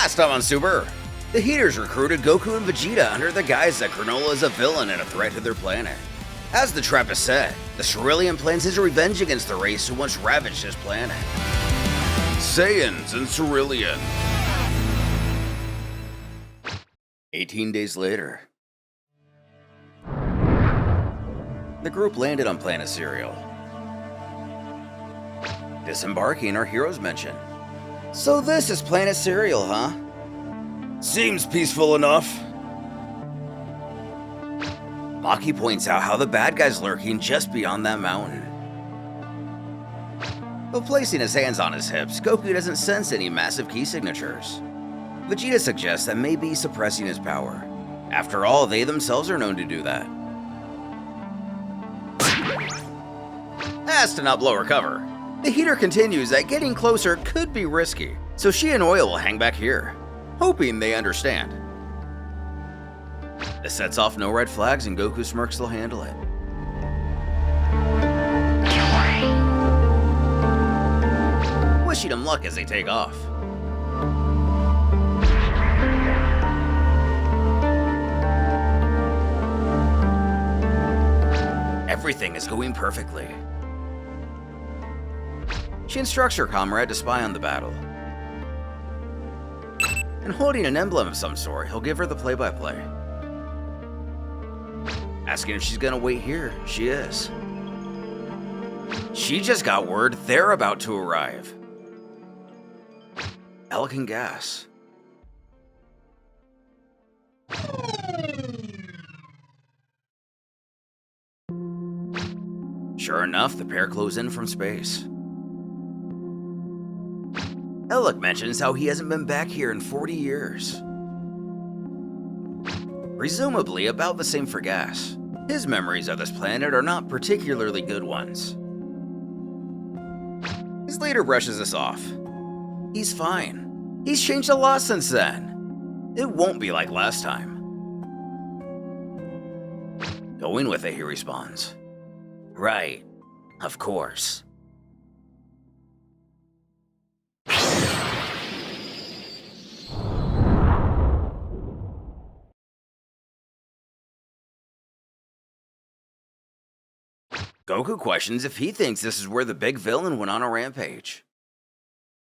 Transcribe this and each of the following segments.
Last time on Super, the Heeters recruited Goku and Vegeta under the guise that Granola is a villain and a threat to their planet. As the trap is set, the Cerealian plans his revenge against the race who once ravaged his planet. Saiyans and Cerealian. 18 days later. The group landed on planet Cereal. Disembarking, our heroes mention. So this is planet Cereal, huh? Seems peaceful enough. Maki points out how the bad guy's lurking just beyond that mountain. Though placing his hands on his hips, Goku doesn't sense any massive key signatures. Vegeta suggests that maybe suppressing his power. After all, they themselves are known to do that. As to not blow her cover, the Heater continues that getting closer could be risky, so she and Oil will hang back here, hoping they understand. This sets off no red flags and Goku smirks they'll handle it. Wishing him luck as they take off. Everything is going perfectly. She instructs her comrade to spy on the battle. And holding an emblem of some sort, he'll give her the play-by-play. Asking if she's gonna wait here, she is. She just got word they're about to arrive. Elegant gas. Sure enough, the pair close in from space. Ellic mentions how he hasn't been back here in 40 years. Presumably about the same for Gas. His memories of this planet are not particularly good ones. His leader brushes this off. He's fine. He's changed a lot since then. It won't be like last time. Going with it, he responds. Right, of course. Goku questions if he thinks this is where the big villain went on a rampage.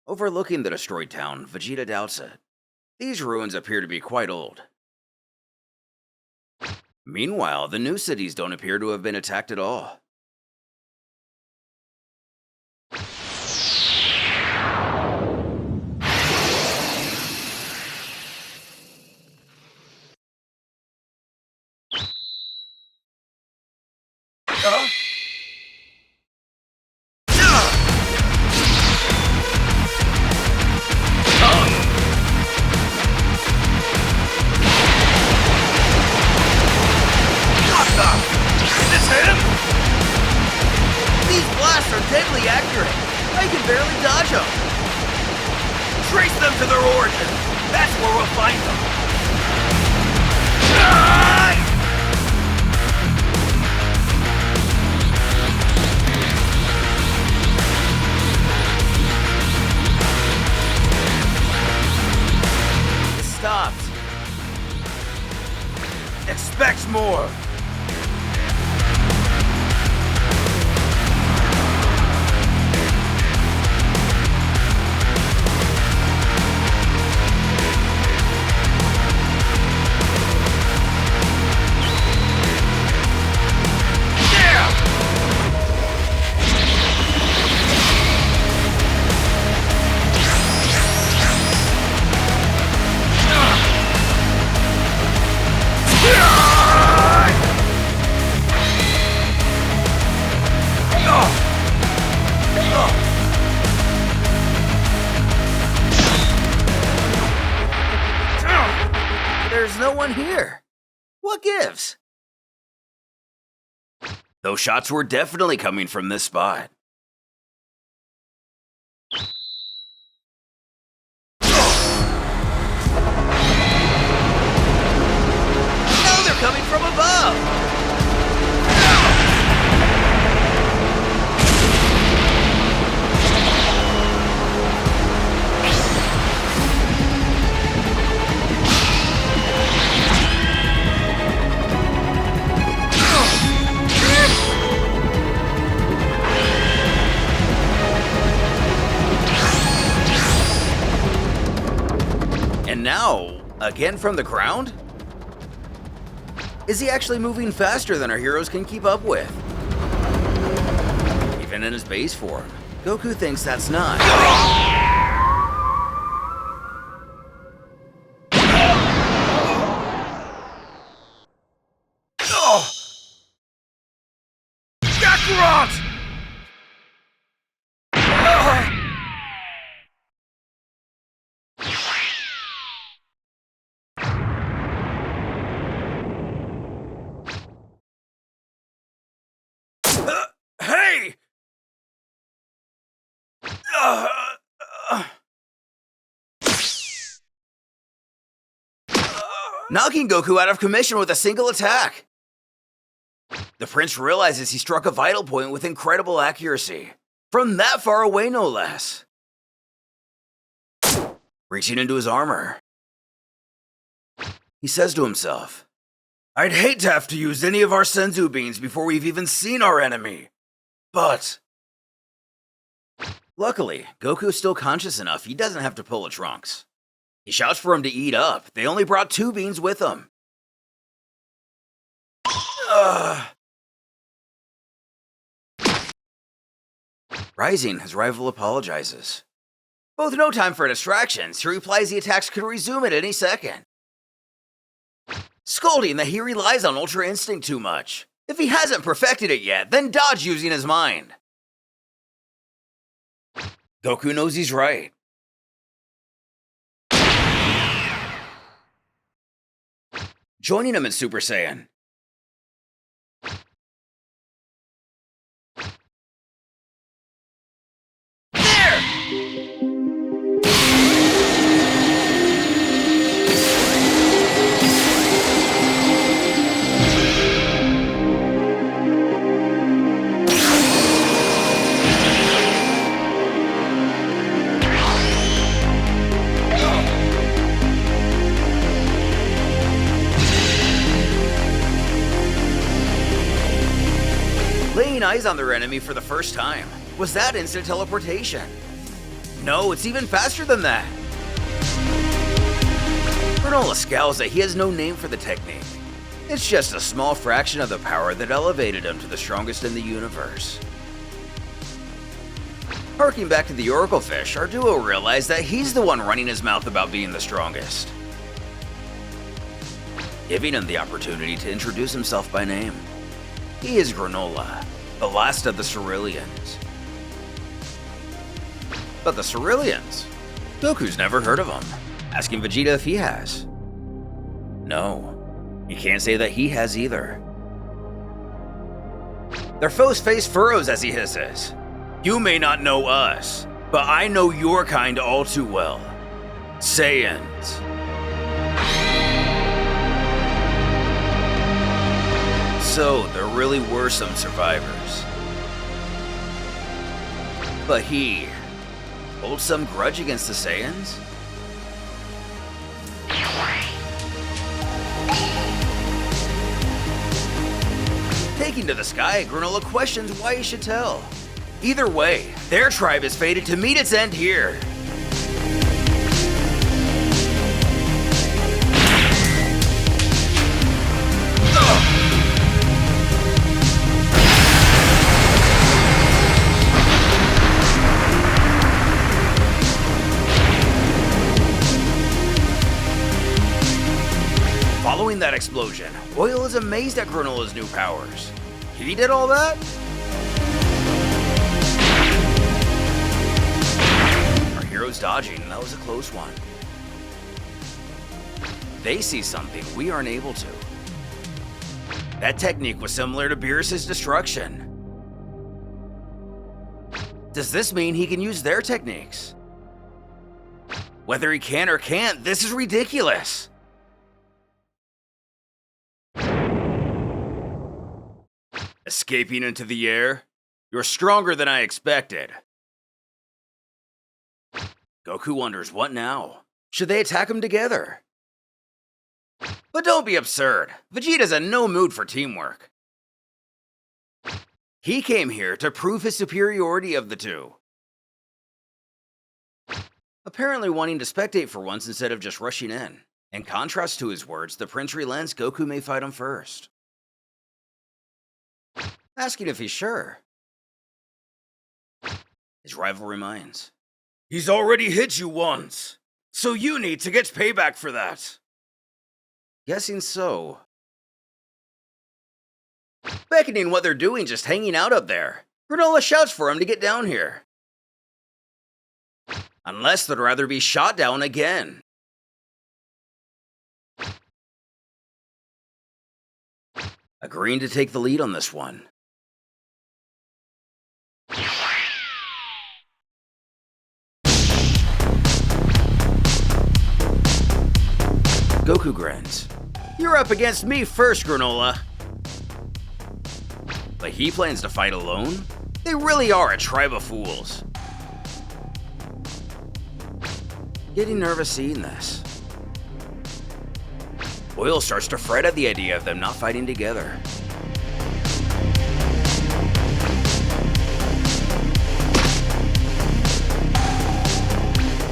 Overlooking the destroyed town, Vegeta doubts it. These ruins appear to be quite old. Meanwhile, the new cities don't appear to have been attacked at all. Deadly accurate. I can barely dodge them. Trace them to their origin. That's where we'll find them. It stopped. Expect more. There's no one here. What gives? Those shots were definitely coming from this spot. Now they're coming from above. now, again from the ground? Is he actually moving faster than our heroes can keep up with? Even in his base form, Goku thinks that's not. Kakarot! Hey! Knocking Goku out of commission with a single attack. The prince realizes he struck a vital point with incredible accuracy. From that far away, no less. Reaching into his armor, he says to himself, "I'd hate to have to use any of our senzu beans before we've even seen our enemy. But..." Luckily, Goku's still conscious enough he doesn't have to pull a Trunks. He shouts for him to eat up. They only brought 2 beans with them. Rising, his rival apologizes. Both no time for distractions, he replies the attacks could resume at any second. Scolding that he relies on Ultra Instinct too much. If he hasn't perfected it yet, then dodge using his mind. Goku knows he's right. Joining him in Super Saiyan. Laying eyes on their enemy for the first time. Was that instant teleportation? No, it's even faster than that. Granola scowls that he has no name for the technique. It's just a small fraction of the power that elevated him to the strongest in the universe. Harking back to the Oracle Fish, our duo realize that he's the one running his mouth about being the strongest, giving him the opportunity to introduce himself by name. He is Granolah, the last of the Cerealians. But the Cerealians? Goku's never heard of them, asking Vegeta if he has. No, he can't say that he has either. Their foe's face furrows as he hisses. You may not know us, but I know your kind all too well. Saiyans. So, there really were some survivors. But he holds some grudge against the Saiyans? Taking to the sky, Granolah questions why he should tell. Either way, their tribe is fated to meet its end here. Following that explosion, Oil is amazed at Granola's new powers. He did all that? Our hero's dodging, and that was a close one. They see something we aren't able to. That technique was similar to Beerus' destruction. Does this mean he can use their techniques? Whether he can or can't, this is ridiculous. Escaping into the air? You're stronger than I expected. Goku wonders, what now? Should they attack him together? But don't be absurd. Vegeta's in no mood for teamwork. He came here to prove his superiority of the two. apparently wanting to spectate for once instead of just rushing in. In contrast to his words, the prince relents Goku may fight him first, asking if he's sure. His rival reminds, He's already hit you once, so you need to get payback for that. Guessing so. Beckoning what they're doing, just hanging out up there. Granola shouts for him to get down here. Unless they'd rather be shot down again. Agreeing to take the lead on this one. Goku grins. You're up against me first, Granola. But he plans to fight alone? They really are a tribe of fools. Getting nervous seeing this. Oil starts to fret at the idea of them not fighting together.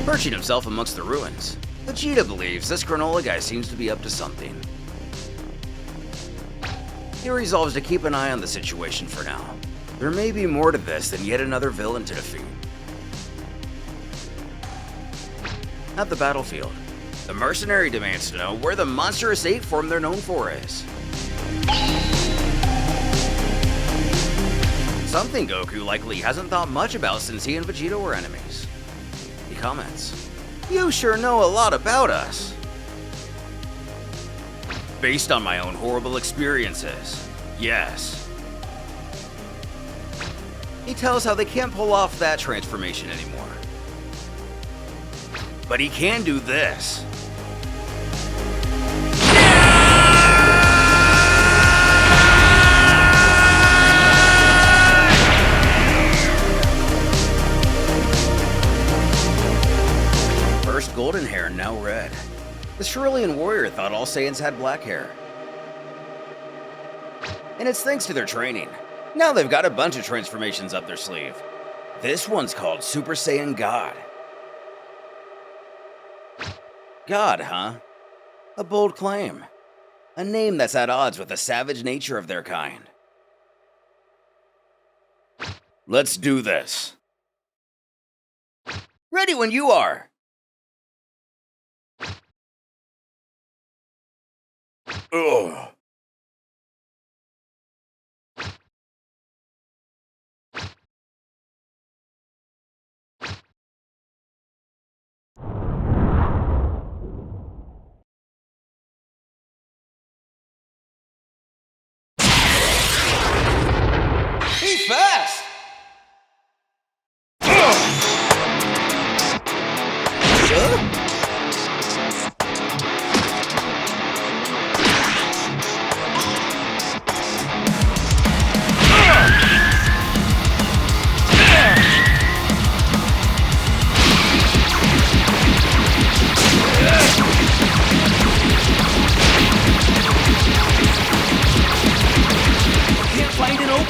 Perching himself amongst the ruins, Vegeta believes this Granola guy seems to be up to something. He resolves to keep an eye on the situation for now. There may be more to this than yet another villain to defeat. At the battlefield, the mercenary demands to know where the monstrous ape form they're known for is. Something Goku likely hasn't thought much about since he and Vegeta were enemies. He comments, "You sure know a lot about us." Based on my own horrible experiences, yes. He tells how they can't pull off that transformation anymore. But he can do this. First golden hair, now red. The Cerealian warrior thought all Saiyans had black hair. And it's thanks to their training. Now they've got a bunch of transformations up their sleeve. This one's called Super Saiyan God. God, huh? A bold claim. A name that's at odds with the savage nature of their kind. Let's do this. Ready when you are. Ugh. He's fast!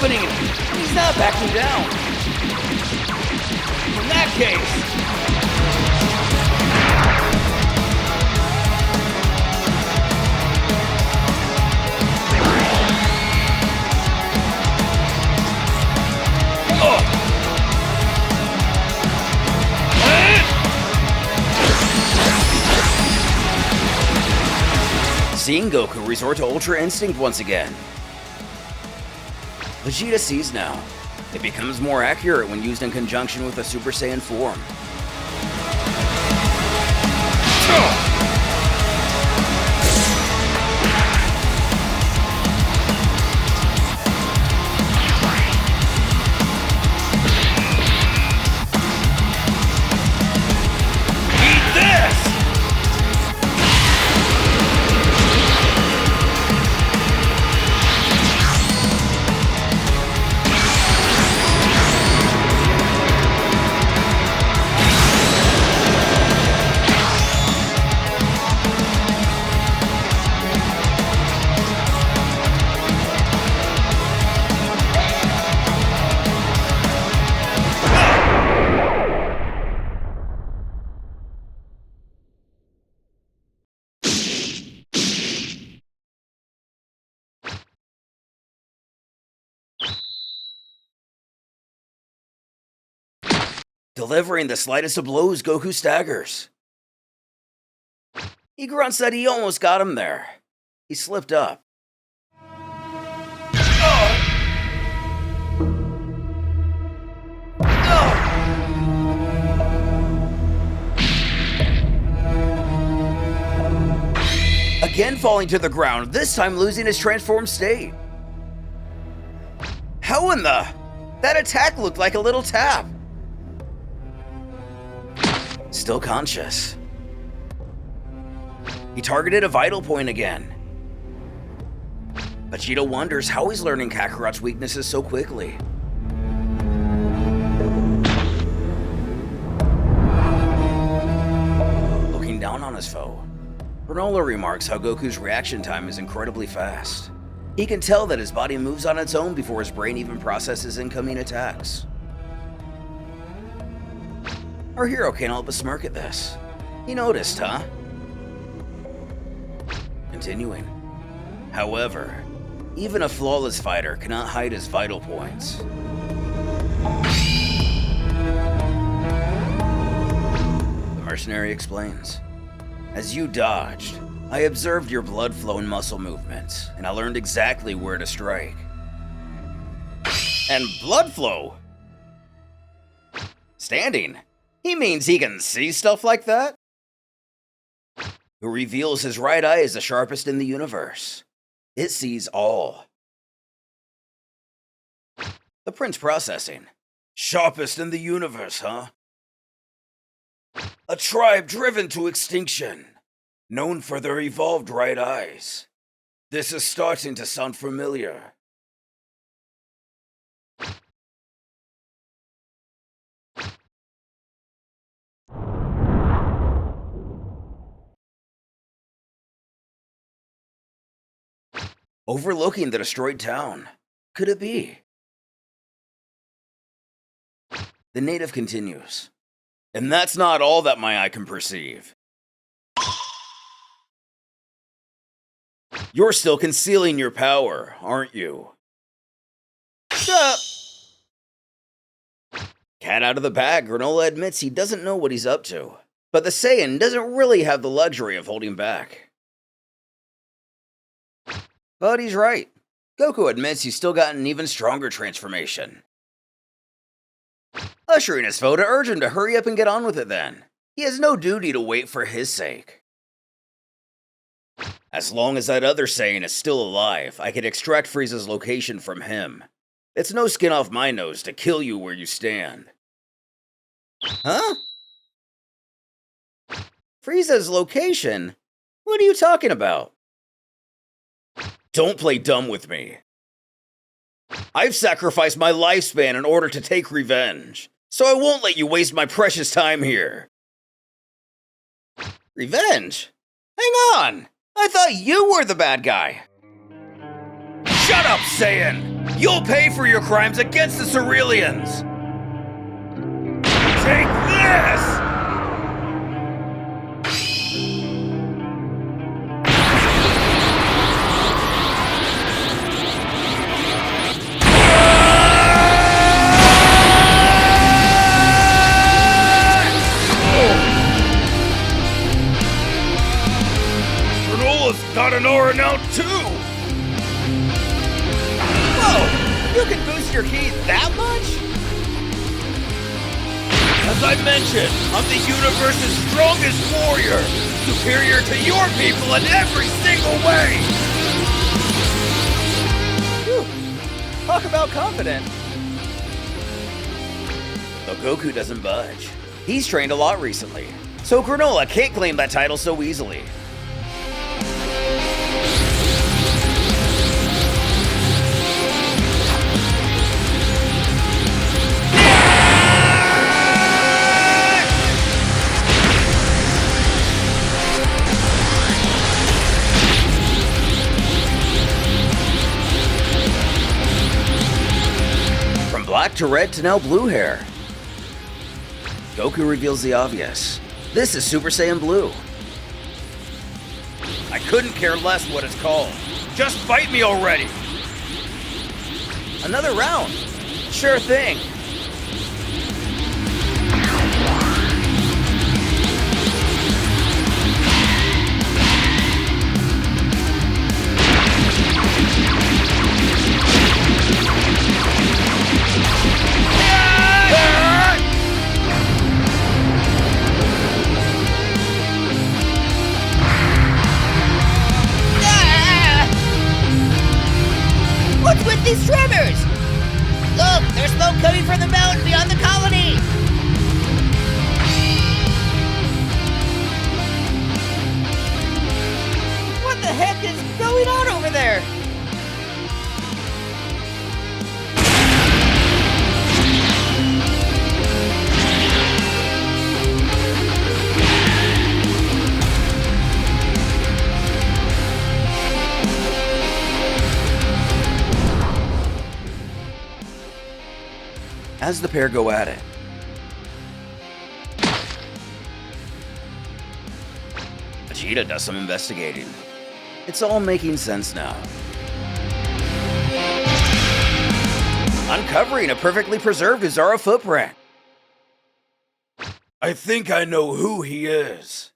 He's not backing down. In that case... Seeing Goku resort to Ultra Instinct once again. Vegeta sees now. It becomes more accurate when used in conjunction with a Super Saiyan form. Eat this! Delivering the slightest of blows, Goku staggers. He grunts that he almost got him there. He slipped up. Again falling to the ground, this time losing his transformed state. How in the... That attack looked like a little tap. Still conscious. He targeted a vital point again. Vegeta wonders how he's learning Kakarot's weaknesses so quickly. Looking down on his foe, Granola remarks how Goku's reaction time is incredibly fast. He can tell that his body moves on its own before his brain even processes incoming attacks. Our hero can't help but smirk at this. He noticed, huh? Continuing. However, even a flawless fighter cannot hide his vital points. The mercenary explains. As you dodged, I observed your blood flow and muscle movements, and I learned exactly where to strike. And blood flow? Standing? He means he can see stuff like that? Who reveals his right eye is the sharpest in the universe. It sees all. The prince processing. Sharpest in the universe, huh? A tribe driven to extinction, known for their evolved right eyes. This is starting to sound familiar. Overlooking the destroyed town. Could it be? The native continues. And that's not all that my eye can perceive. You're still concealing your power, aren't you? Shut up! Cat out of the bag, Granola admits he doesn't know what he's up to. But the Saiyan doesn't really have the luxury of holding back. But he's right. Goku admits he's still got an even stronger transformation. Ushering his foe to urge him to hurry up and get on with it then. He has no duty to wait for his sake. As long as that other Saiyan is still alive, I can extract Frieza's location from him. It's no skin off my nose to kill you where you stand. Huh? Frieza's location? What are you talking about? Don't play dumb with me. I've sacrificed my lifespan in order to take revenge, so I won't let you waste my precious time here. Revenge? Hang on! I thought you were the bad guy! Shut up, Saiyan! You'll pay for your crimes against the Cerealians! Take this! Got an aura now too! Whoa! You can boost your ki that much? As I mentioned, I'm the universe's strongest warrior! Superior to your people in every single way! Whew. Talk about confident. Though Goku doesn't budge. He's trained a lot recently, so Granola can't claim that title so easily. Black to red to now blue hair. Goku reveals the obvious. This is Super Saiyan Blue. I couldn't care less what it's called. Just fight me already! Another round. Sure thing. there! As the pair go at it, Vegeta does some investigating. It's all making sense now. Uncovering a perfectly preserved Uzara footprint. I think I know who he is.